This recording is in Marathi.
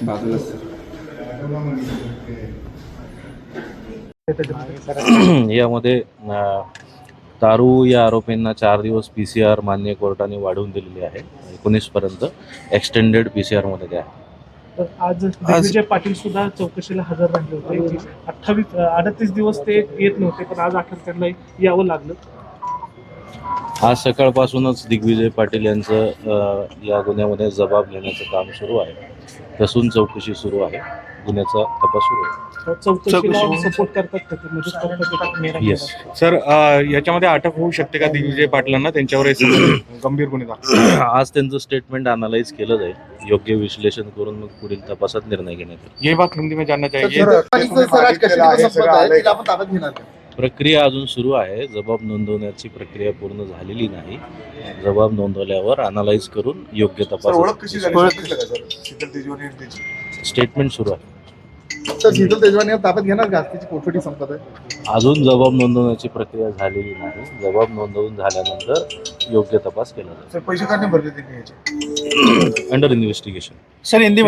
बाजूला यामध्ये दारू या आरोपींना 4 दिवस PCR मान्य कोर्टाने वाढवून दिलेली आहे. 19 पर्यंत एक्सटेंडेड PCR मध्ये ते आहे. तर आज दिग्विजय पाटील सुद्धा चौकशीला हजर राहिले होते. 38 दिवस ते येत नव्हते, पण आज अखेर त्यांना यावं लागलं. आज सकाळपासूनच दिग्विजय पाटील यांचं या गुन्ह्यामध्ये जबाब घेण्याचं काम सुरू आहे. कसून चौकशी सुरू आहे. गुन्ह्याचा तपास सुरू आहे. चौकशीला सपोर्ट करतात का ते? मदत करतात? येस सर, याच्यामध्ये अटक होऊ शकते का दिग्विजय पाटलांना? त्यांच्यावर गंभीर गुन्हे दाखल. आज त्यांचं स्टेटमेंट अनालाइज केलं जाईल. योग्य विश्लेषण करून मग पुढील तपासात निर्णय घेण्यात येईल. ये बात हिंदी में जानना चाहिए. प्रक्रिया अजून सुरू आहे. जबाब नोंदवण्याची प्रक्रिया पूर्ण झालेली नाही. जबाब नोंदवल्यावर अनालाइज करून योग्य तपास स्टेटमेंट सुरू आहे. शीतल तेजवानी ताब्यात घेणार का? त्याची कोठडी संपत आहे. अजून जबाब नोंदवण्याची प्रक्रिया झालेली नाही. जबाब नोंदवून झाल्यानंतर योग्य तपास केला जाईल. पैसे का नाही भरले त्यांनी? Under investigation. सर हिंदी